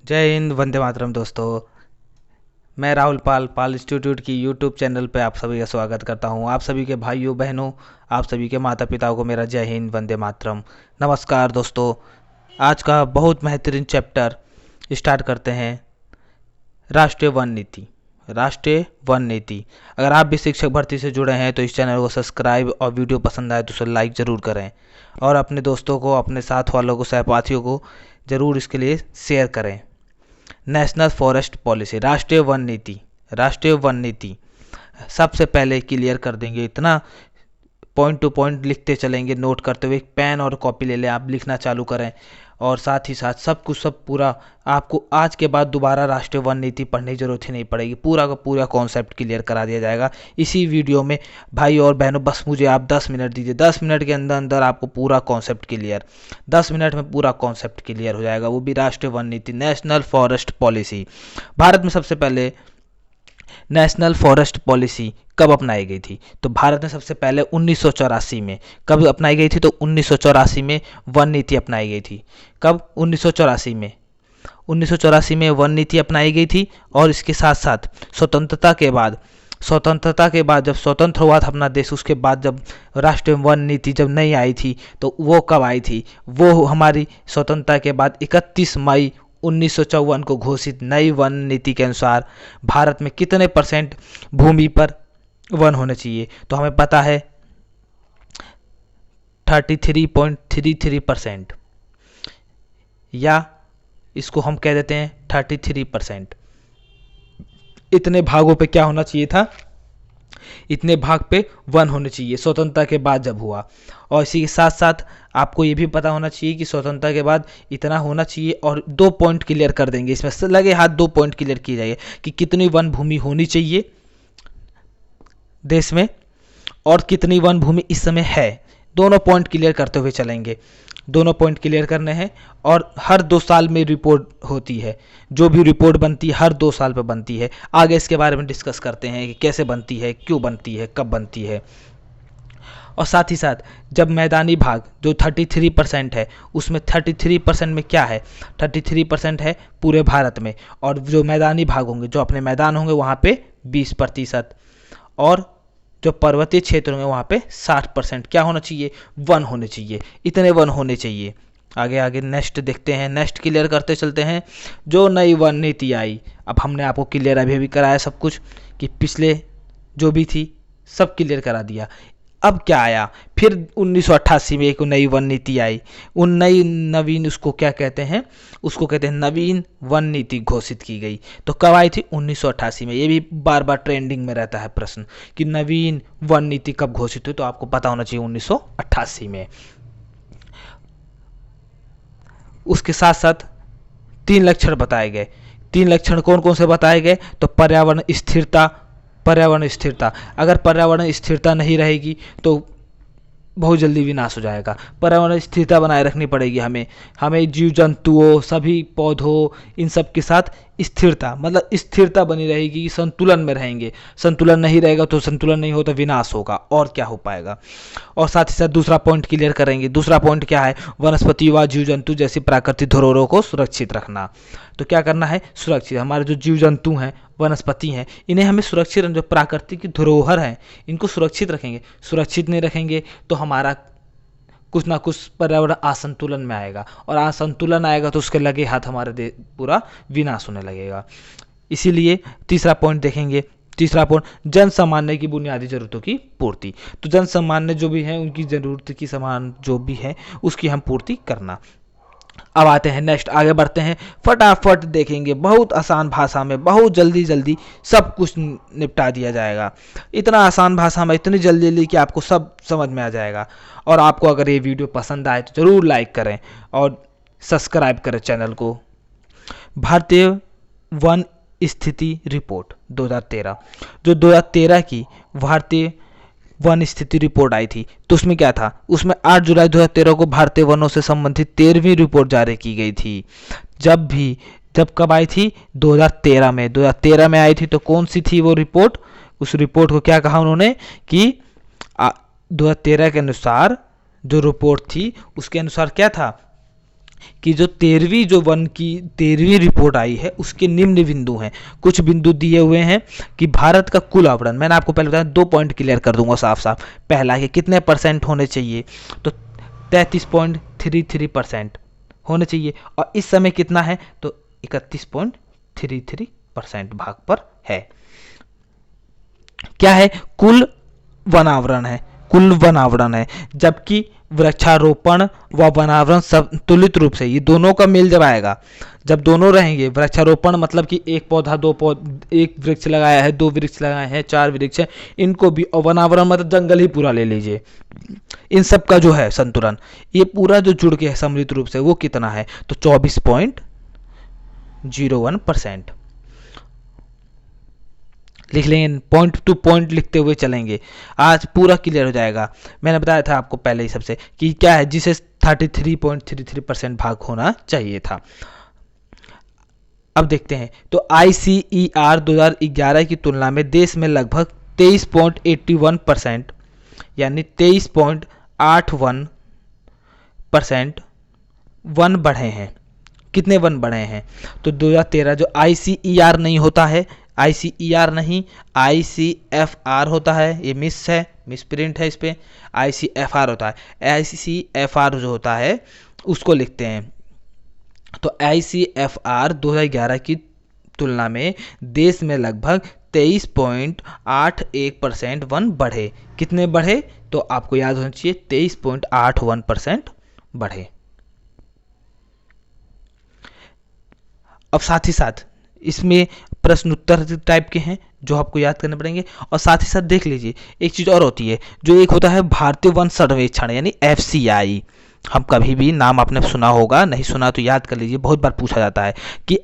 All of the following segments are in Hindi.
जय हिंद, वंदे मातरम। दोस्तों, मैं राहुल पाल इंस्टीट्यूट की यूट्यूब चैनल पे आप सभी का स्वागत करता हूं। आप सभी के भाइयों बहनों, आप सभी के माता पिताओं को मेरा जय हिंद, वंदे मातरम, नमस्कार। दोस्तों, आज का बहुत बेहतरीन चैप्टर स्टार्ट करते हैं। राष्ट्रीय वन नीति। राष्ट्रीय वन नीति। अगर आप भी शिक्षक भर्ती से जुड़े हैं तो इस चैनल को सब्सक्राइब और वीडियो पसंद आए तो उसे लाइक ज़रूर करें और अपने दोस्तों को, अपने साथ वालों को, सहपाठियों को ज़रूर इसके लिए शेयर करें। नेशनल फॉरेस्ट पॉलिसी, राष्ट्रीय वन नीति। राष्ट्रीय वन नीति सबसे पहले क्लियर कर देंगे, इतना पॉइंट टू पॉइंट लिखते चलेंगे, नोट करते हुए। पेन और कॉपी ले लें, आप लिखना चालू करें और साथ ही साथ सब कुछ सब पूरा आपको आज के बाद दोबारा राष्ट्रीय वन नीति पढ़ने की जरूरत ही नहीं पड़ेगी। पूरा का पूरा कॉन्सेप्ट क्लियर करा दिया जाएगा इसी वीडियो में। भाई और बहनों, बस मुझे आप 10 मिनट दीजिए। 10 मिनट के अंदर अंदर आपको पूरा कॉन्सेप्ट क्लियर, 10 मिनट में पूरा कॉन्सेप्ट क्लियर हो जाएगा, वो भी राष्ट्रीय वन नीति, नेशनल फॉरेस्ट पॉलिसी। भारत में सबसे पहले नेशनल फॉरेस्ट पॉलिसी कब अपनाई गई थी? तो भारत में सबसे पहले 1984 में। कब अपनाई गई थी? तो 1984 में वन नीति अपनाई गई थी। कब? 1984 में। 1984 में वन नीति अपनाई गई थी। और इसके साथ साथ स्वतंत्रता के बाद जब स्वतंत्र हुआ था अपना देश, उसके बाद जब राष्ट्रीय वन नीति जब नहीं आई थी, तो वो कब आई थी? वो हमारी स्वतंत्रता के बाद 31 मई 1954 को घोषित नई वन नीति के अनुसार भारत में कितने परसेंट भूमि पर वन होने चाहिए? तो हमें पता है 33.33%, या इसको हम कह देते हैं 33%। इतने भागों पे क्या होना चाहिए था? इतने भाग पे वन होने चाहिए स्वतंत्रता के बाद जब हुआ। और इसी के साथ साथ आपको ये भी पता होना चाहिए कि स्वतंत्रता के बाद इतना होना चाहिए। और 2 पॉइंट क्लियर कर देंगे इसमें से, लगे हाथ 2 पॉइंट क्लियर किए जाएंगे कि कितनी वन भूमि होनी चाहिए देश में और कितनी वन भूमि इस समय है। दोनों पॉइंट क्लियर करते हुए चलेंगे। दोनों पॉइंट क्लियर करने हैं। और हर 2 साल में रिपोर्ट होती है, जो भी रिपोर्ट बनती है हर 2 साल पे बनती है। आगे इसके बारे में डिस्कस करते हैं कि कैसे बनती है, क्यों बनती है, कब बनती है। और साथ ही साथ जब मैदानी भाग जो 33% है, उसमें 33% में क्या है? 33% है पूरे भारत में। और जो मैदानी भाग होंगे, जो अपने मैदान होंगे, वहाँ पे 20%। और जो पर्वतीय क्षेत्र होंगे वहाँ पे 60% क्या होना चाहिए? वन होने चाहिए। इतने वन होने चाहिए। आगे आगे नेक्स्ट देखते हैं, नेक्स्ट क्लियर करते चलते हैं। जो नई वन नीति आई, अब हमने आपको क्लियर अभी भी कराया सब कुछ, कि पिछले जो भी थी सब क्लियर करा दिया। अब क्या आया? फिर 1988 में एक नई वन नीति आई। उन नवीन उसको क्या कहते हैं? उसको कहते हैं नवीन वन नीति घोषित की गई। तो कब आई थी? 1988 में। ये भी बार बार ट्रेंडिंग में रहता है प्रश्न कि नवीन वन नीति कब घोषित हुई, तो आपको पता होना चाहिए 1988 में। उसके साथ साथ 3 लक्षण बताए गए। 3 लक्षण कौन कौन से बताए गए? तो पर्यावरण स्थिरता। पर्यावरण स्थिरता, अगर पर्यावरण स्थिरता नहीं रहेगी तो बहुत जल्दी विनाश हो जाएगा। पर्यावरण स्थिरता बनाए रखनी पड़ेगी हमें जीव जंतुओं, सभी पौधों, इन सब के साथ स्थिरता, मतलब स्थिरता बनी रहेगी, संतुलन में रहेंगे। संतुलन नहीं रहेगा तो संतुलन नहीं हो तो विनाश होगा, और क्या हो पाएगा। और साथ ही साथ दूसरा पॉइंट क्लियर करेंगे। दूसरा पॉइंट क्या है? वनस्पति व जीव जंतु जैसी प्राकृतिक धरोहरों को सुरक्षित रखना। तो क्या करना है? सुरक्षित। हमारे जो जीव जंतु हैं, वनस्पति हैं, इन्हें हमें सुरक्षित, जो प्राकृतिक धरोहर हैं, इनको सुरक्षित रखेंगे। सुरक्षित नहीं रखेंगे तो हमारा कुछ ना कुछ पर्यावरण असंतुलन में आएगा, और असंतुलन आएगा तो उसके लगे हाथ हमारे पूरा विनाश होने लगेगा। इसीलिए तीसरा पॉइंट देखेंगे। तीसरा पॉइंट, जन सामान्य की बुनियादी जरूरतों की पूर्ति। तो जन सामान्य जो भी है, उनकी जरूरत की समान जो भी है उसकी हम पूर्ति करना। अब आते हैं नेक्स्ट, आगे बढ़ते हैं। फटाफट देखेंगे, बहुत आसान भाषा में, बहुत जल्दी जल्दी सब कुछ निपटा दिया जाएगा। इतना आसान भाषा में, इतनी जल्दी जल्दी कि आपको सब समझ में आ जाएगा। और आपको अगर ये वीडियो पसंद आए तो ज़रूर लाइक करें और सब्सक्राइब करें चैनल को। भारतीय वन स्थिति रिपोर्ट 2013, जो 2013 की भारतीय वन स्थिति रिपोर्ट आई थी, तो उसमें क्या था? उसमें 8 जुलाई 2013 को भारतीय वनों से संबंधित 13वीं रिपोर्ट जारी की गई थी। जब कब आई थी? 2013 में। 2013 में आई थी। तो कौन सी थी वो रिपोर्ट? उस रिपोर्ट को क्या कहा उन्होंने कि 2013 के अनुसार जो रिपोर्ट थी, उसके अनुसार क्या था कि जो 13वीं जो वन की 13वीं रिपोर्ट आई है उसके निम्न बिंदु हैं। कुछ बिंदु दिए हुए हैं कि भारत का कुल आवरण, मैंने आपको पहले बताया, 2 पॉइंट क्लियर कर दूंगा साफ साफ। पहला कि कितने परसेंट होने चाहिए, तो 33.33% होने चाहिए, और इस समय कितना है तो 31.33% भाग पर है। क्या है, कुल वनावरण है, कुल वनावरण है, जबकि वृक्षारोपण व वनावरण संतुलित रूप से, ये दोनों का मेल जब आएगा, जब दोनों रहेंगे, वृक्षारोपण मतलब कि एक पौधा दो एक वृक्ष लगाया है, 2 वृक्ष लगाए हैं, 4 वृक्ष है, इनको भी, और वनावरण मतलब जंगल ही पूरा ले लीजिए, इन सब का जो है संतुलन, ये पूरा जो जुड़ के है सम्मिलित रूप से, वो कितना है तो 24.01%। लिख लेंगे, पॉइंट टू पॉइंट लिखते हुए चलेंगे, आज पूरा क्लियर हो जाएगा। मैंने बताया था आपको पहले ही सबसे कि क्या है, जिसे 33.33% भाग होना चाहिए था। अब देखते हैं, तो ICER 2011 की तुलना में देश में लगभग 23.81%, यानी 23.81% वन बढ़े हैं। कितने वन बढ़े हैं तो 2013, जो ICER नहीं होता है, ICER नहीं, ICFR होता है, ये मिस प्रिंट है, इस पे ICFR होता है। ICFR जो होता है उसको लिखते हैं, तो ICFR 2011 की तुलना में देश में लगभग 23.81% वन बढ़े। कितने बढ़े तो आपको याद होना चाहिए, 23.81% बढ़े। अब साथ ही साथ इसमें प्रश्न उत्तर टाइप के हैं जो आपको याद करने पड़ेंगे, और साथ ही साथ देख लीजिए एक चीज़ और होती है, जो एक होता है भारतीय वन सर्वेक्षण यानी FCI। हम कभी भी नाम आपने सुना होगा, नहीं सुना तो याद कर लीजिए, बहुत बार पूछा जाता है कि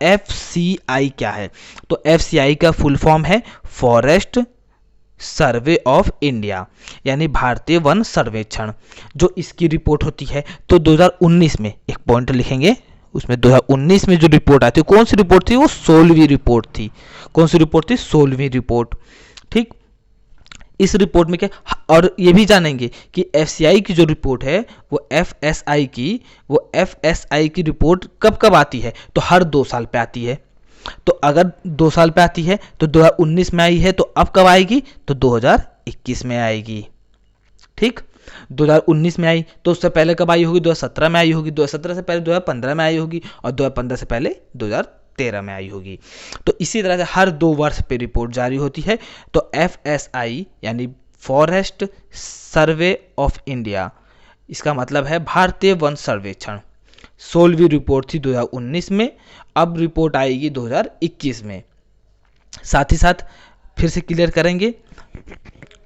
FCI क्या है। तो FCI का फुल फॉर्म है फॉरेस्ट सर्वे ऑफ इंडिया, यानी भारतीय वन सर्वेक्षण। जो इसकी रिपोर्ट होती है तो 2019 में, एक पॉइंट लिखेंगे उसमें, 2019 में जो रिपोर्ट आई थी, कौन सी रिपोर्ट थी, वो 16वीं रिपोर्ट थी। कौन सी रिपोर्ट थी, 16वीं रिपोर्ट। ठीक, इस रिपोर्ट में क्या, और ये भी जानेंगे कि FCI की जो रिपोर्ट है वो FSI की रिपोर्ट कब कब आती है, तो हर 2 साल पे आती है। तो अगर 2 साल पे आती है तो 2019 में आई है, तो अब कब आएगी तो 2021 में आएगी। ठीक, 2019 में आई तो उससे पहले कब आई होगी, 2017 में आई होगी, 2017 से पहले 2015 में आई होगी, और 2015 से पहले 2013 में आई होगी। तो इसी तरह से हर 2 वर्ष पे रिपोर्ट जारी होती है। तो FSI यानी फॉरेस्ट सर्वे ऑफ इंडिया, इसका मतलब है भारतीय वन सर्वेक्षण। 16वीं रिपोर्ट थी 2019 में, अब रिपोर्ट आएगी 2021 में। साथ ही साथ फिर से क्लियर करेंगे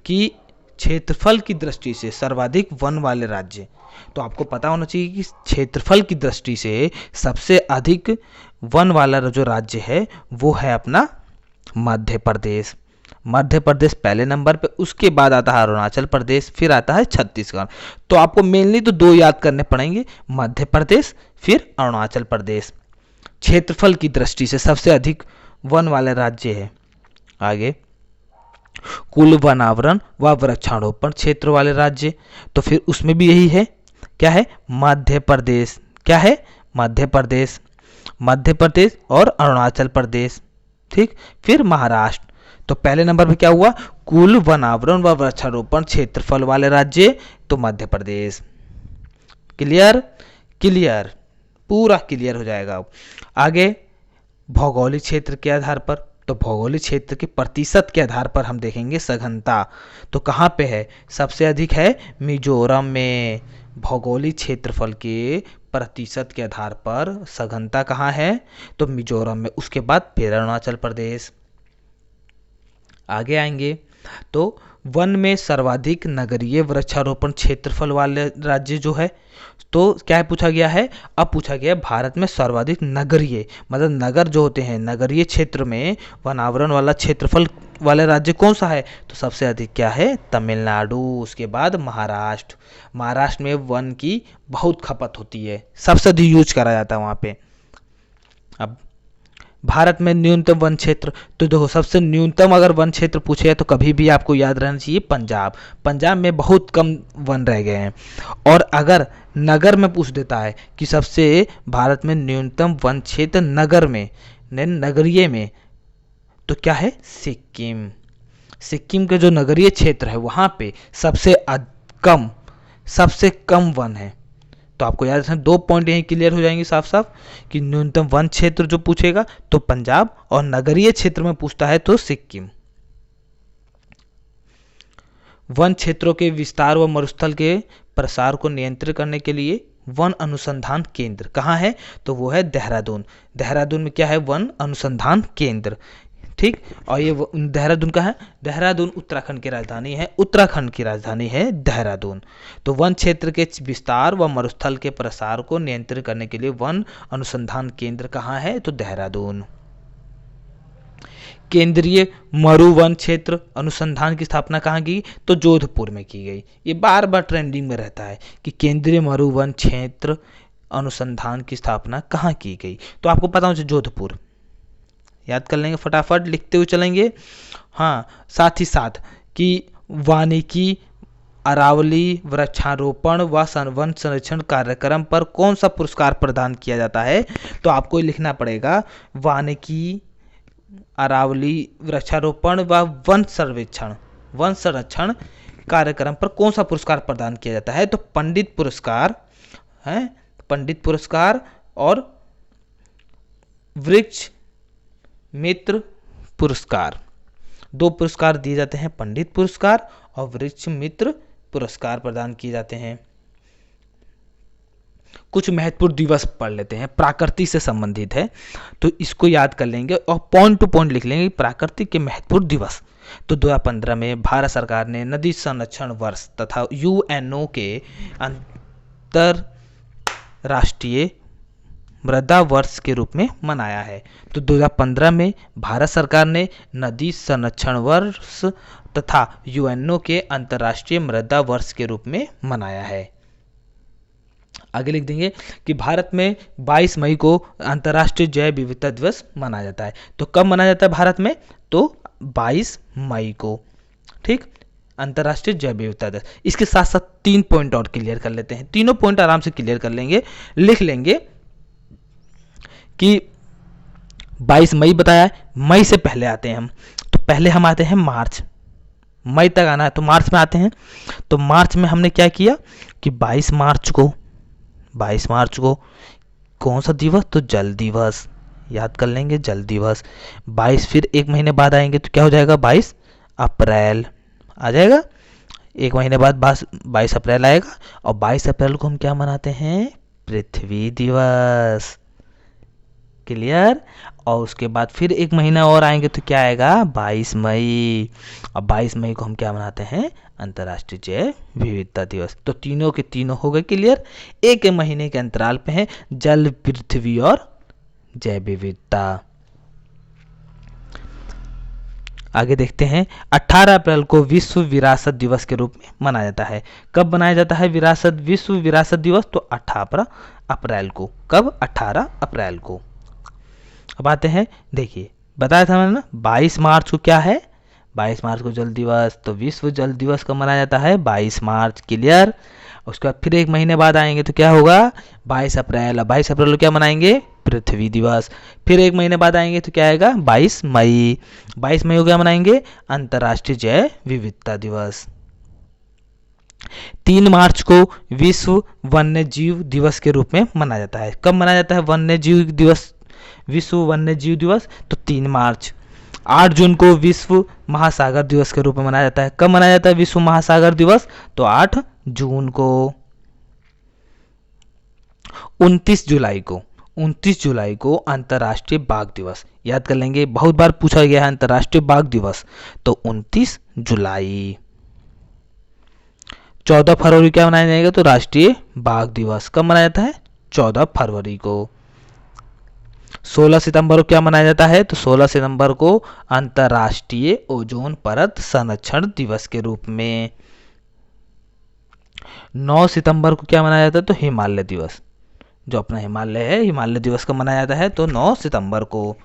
कि क्षेत्रफल की दृष्टि से सर्वाधिक वन वाले राज्य, तो आपको पता होना चाहिए कि क्षेत्रफल की दृष्टि से सबसे अधिक वन वाला जो राज्य है वो है अपना मध्य प्रदेश। मध्य प्रदेश पहले नंबर पे, उसके बाद आता है अरुणाचल प्रदेश, फिर आता है छत्तीसगढ़। तो आपको मेनली तो 2 याद करने पड़ेंगे, मध्य प्रदेश फिर अरुणाचल प्रदेश। क्षेत्रफल की दृष्टि से सबसे अधिक वन वाले राज्य है। आगे, कुल वनावरण व वृक्षारोपण क्षेत्र वाले राज्य, तो फिर उसमें भी यही है, क्या है, मध्य प्रदेश। क्या है, मध्य प्रदेश, मध्य प्रदेश और अरुणाचल प्रदेश। ठीक, फिर महाराष्ट्र। तो पहले नंबर पे क्या हुआ, कुल वनावरण व वृक्षारोपण क्षेत्रफल वाले राज्य, तो मध्य प्रदेश। क्लियर, क्लियर, पूरा क्लियर हो जाएगा। आगे, भौगोलिक क्षेत्र के आधार पर, तो भौगोलिक क्षेत्र के प्रतिशत के आधार पर हम देखेंगे सघनता। तो कहाँ पे है, सबसे अधिक है मिजोरम में। भौगोलिक क्षेत्रफल के प्रतिशत के आधार पर सघनता कहाँ है, तो मिजोरम में। उसके बाद फिर अरुणाचल प्रदेश। आगे आएंगे तो वन में सर्वाधिक नगरीय वृक्षारोपण क्षेत्रफल वाले राज्य जो है, तो क्या पूछा गया है, अब पूछा गया भारत में सर्वाधिक नगरीय, मतलब नगर जो होते हैं, नगरीय क्षेत्र में वनावरण वाला क्षेत्रफल वाले राज्य कौन सा है, तो सबसे अधिक क्या है, तमिलनाडु। उसके बाद महाराष्ट्र। महाराष्ट्र में वन की बहुत खपत होती है, सबसे अधिक यूज करा जाता है वहाँ पे। अब भारत में न्यूनतम वन क्षेत्र, तो देखो सबसे न्यूनतम अगर वन क्षेत्र पूछे तो कभी भी आपको याद रहना चाहिए पंजाब। पंजाब में बहुत कम वन रह गए हैं। और अगर नगर में पूछ देता है कि सबसे भारत में न्यूनतम वन क्षेत्र नगर में, नगरीय में, तो क्या है? सिक्किम। सिक्किम के जो नगरीय क्षेत्र है वहां पे सबसे कम वन है। तो आपको याद रखना, 2 पॉइंट यहीं क्लियर हो जाएंगे साफ साफ कि न्यूनतम वन क्षेत्र जो पूछेगा तो पंजाब, और नगरीय क्षेत्र में पूछता है तो सिक्किम। वन क्षेत्रों के विस्तार व मरुस्थल के प्रसार को नियंत्रित करने के लिए वन अनुसंधान केंद्र कहाँ है? तो वो है देहरादून। देहरादून में क्या है? वन अनुसंधान केंद्र। ठीक, और ये देहरादून का है, देहरादून उत्तराखंड की राजधानी है, उत्तराखंड की राजधानी है देहरादून। तो वन क्षेत्र के विस्तार व मरुस्थल के प्रसार को नियंत्रित करने के लिए वन अनुसंधान केंद्र कहाँ है? तो देहरादून। केंद्रीय मरु वन क्षेत्र अनुसंधान की स्थापना कहाँ की? तो जोधपुर में की गई। ये बार बार ट्रेंडिंग में रहता है कि केंद्रीय मरु वन क्षेत्र अनुसंधान की स्थापना कहाँ की गई। तो आपको पता हो जोधपुर, याद कर लेंगे, फटाफट लिखते हुए चलेंगे। हाँ, साथ ही साथ कि वानिकी अरावली वृक्षारोपण व वन संरक्षण कार्यक्रम पर कौन सा पुरस्कार प्रदान किया जाता है? तो आपको लिखना पड़ेगा वानिकी अरावली वृक्षारोपण व वन संरक्षण कार्यक्रम पर कौन सा पुरस्कार प्रदान किया जाता है? तो पंडित पुरस्कार है, पंडित पुरस्कार और वृक्ष मित्र पुरस्कार, 2 पुरस्कार दिए जाते हैं, पंडित पुरस्कार और वृक्ष मित्र पुरस्कार प्रदान किए जाते हैं। कुछ महत्वपूर्ण दिवस पढ़ लेते हैं, प्राकृतिक से संबंधित है तो इसको याद कर लेंगे और पॉइंट टू पॉइंट लिख लेंगे। प्राकृतिक के महत्वपूर्ण दिवस, तो 2015 में भारत सरकार ने नदी संरक्षण वर्ष तथा यूएनओ के अंतरराष्ट्रीय मृदा वर्ष के रूप में मनाया है। तो 2015 में भारत सरकार ने नदी संरक्षण वर्ष तथा यूएनओ के अंतर्राष्ट्रीय मृदा वर्ष के रूप में मनाया है। आगे लिख देंगे कि भारत में 22 मई को अंतर्राष्ट्रीय जैव विविधता दिवस मनाया जाता है। तो कब मनाया जाता है भारत में? तो 22 मई को। ठीक, अंतर्राष्ट्रीय जैव विविधता दिवस। इसके साथ साथ 3 पॉइंट और क्लियर कर लेते हैं, तीनों पॉइंट आराम से क्लियर कर लेंगे, लिख लेंगे कि 22 मई बताया है, मई से पहले आते हैं हम, तो पहले हम आते हैं मार्च, मई तक आना है तो मार्च में आते हैं। तो मार्च में हमने क्या किया कि 22 मार्च को कौन सा दिवस? तो जल दिवस, याद कर लेंगे, जल दिवस। 22 फिर 1 महीने बाद आएंगे तो क्या हो जाएगा? 22 अप्रैल आ जाएगा, 1 महीने बाद 22 अप्रैल आएगा। और 22 अप्रैल को हम क्या मनाते हैं? पृथ्वी दिवस। क्लियर? और उसके बाद फिर 1 महीना और आएंगे तो क्या आएगा? 22 मई। और 22 मई को हम क्या मनाते हैं? अंतर्राष्ट्रीय जैव विविधता दिवस। तो तीनों के तीनों हो गए क्लियर। 1 महीने के अंतराल पे है जल, पृथ्वी और जैव विविधता। आगे देखते हैं, 18 अप्रैल को विश्व विरासत दिवस के रूप में मनाया जाता है। कब मनाया जाता है विश्व विरासत दिवस? तो 18 अप्रैल को। कब? 18 अप्रैल को। अब आते हैं, देखिए बताया था मैंने ना 22 मार्च को क्या है? 22 मार्च को जल दिवस। तो विश्व जल दिवस कब मनाया जाता है? 22 मार्च। क्लियर? उसके बाद फिर 1 महीने बाद आएंगे तो क्या होगा? 22 अप्रैल। अब 22 अप्रैल को क्या मनाएंगे? पृथ्वी दिवस। फिर 1 महीने बाद आएंगे तो क्या आएगा? 22 मई। 22 मई को क्या मनाएंगे? अंतर्राष्ट्रीय जैव विविधता दिवस। 3 मार्च को विश्व वन्य जीव दिवस के रूप में मनाया जाता है। कब मनाया जाता है वन्य जीव दिवस? विश्व वन्य जीव दिवस तो 3 मार्च। 8 जून को विश्व महासागर दिवस के रूप में मनाया जाता है। कब मनाया जाता है विश्व महासागर दिवस? तो 8 जून को। 29 जुलाई को अंतर्राष्ट्रीय बाघ दिवस, याद कर लेंगे, बहुत बार पूछा गया है अंतर्राष्ट्रीय बाघ दिवस, तो 29 जुलाई। 14 फरवरी क्या मनाया जाएगा? तो राष्ट्रीय बाघ दिवस। कब मनाया जाता है? 14 फरवरी को। 16 सितंबर को क्या मनाया जाता है? तो 16 सितंबर को अंतर्राष्ट्रीय ओजोन परत संरक्षण दिवस के रूप में। 9 सितंबर को क्या मनाया जाता है? तो हिमालय दिवस, जो अपना हिमालय है, हिमालय दिवस का मनाया जाता है तो 9 सितंबर को।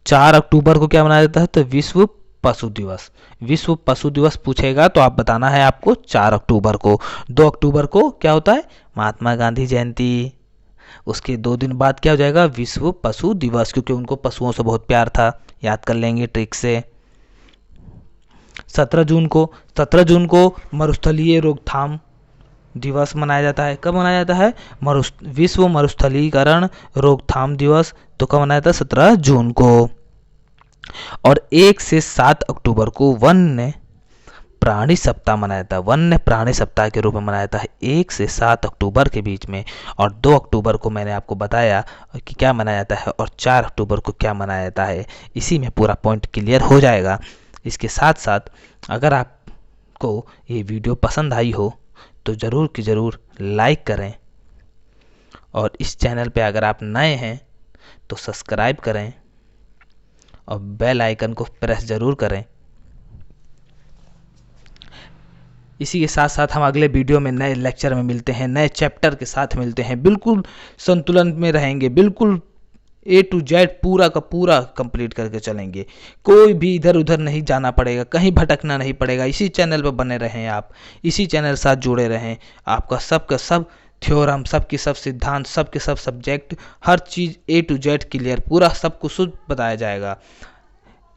4 अक्टूबर को क्या मनाया जाता है, तो विश्व पशु दिवस। विश्व पशु दिवस पूछेगा तो आप बताना है आपको 4 अक्टूबर को। 2 अक्टूबर को क्या होता है, महात्मा गांधी जयंती। उसके 2 दिन बाद क्या हो जाएगा, विश्व पशु दिवस, क्योंकि उनको पशुओं से बहुत प्यार था, याद कर लेंगे ट्रिक से। 17 जून को मरुस्थलीय रोकथाम दिवस मनाया जाता है। कब मनाया जाता है, विश्व मरुस्थलीकरण रोकथाम दिवस, तो कब मनाया जाता है, 17 जून को। और 1 से 7 अक्टूबर को वन्य प्राणी सप्ताह मनाया जाता है। वन्य प्राणी सप्ताह के रूप में मनाया जाता है 1 से 7 अक्टूबर के बीच में। और 2 अक्टूबर को मैंने आपको बताया कि क्या मनाया जाता है, और 4 अक्टूबर को क्या मनाया जाता है। इसी में पूरा पॉइंट क्लियर हो जाएगा। इसके साथ साथ अगर आपको ये वीडियो पसंद आई हो तो ज़रूर कि ज़रूर लाइक करें, और इस चैनल पे अगर आप नए हैं तो सब्सक्राइब करें और बेल आइकन को प्रेस ज़रूर करें। इसी के साथ साथ हम अगले वीडियो में नए लेक्चर में मिलते हैं, नए चैप्टर के साथ मिलते हैं। बिल्कुल संतुलन में रहेंगे, बिल्कुल A to Z पूरा का पूरा कंप्लीट करके चलेंगे। कोई भी इधर उधर नहीं जाना पड़ेगा, कहीं भटकना नहीं पड़ेगा। इसी चैनल पर बने रहें आप, इसी चैनल के साथ जुड़े रहें। आपका सब का सब थ्योरम, सब की सब सिद्धांत, सब के सब subject, her cheese A to Z clear, पूरा सब कुछ शुद्ध बताया जाएगा।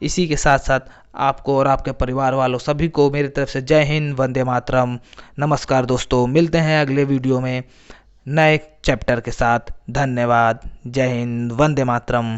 इसी के साथ साथ आपको और आपके परिवार वालों सभी को मेरी तरफ से जय हिंद, वंदे मातरम। नमस्कार दोस्तों, मिलते हैं अगले वीडियो में नए चैप्टर के साथ। धन्यवाद, जय हिंद, वंदे मातरम।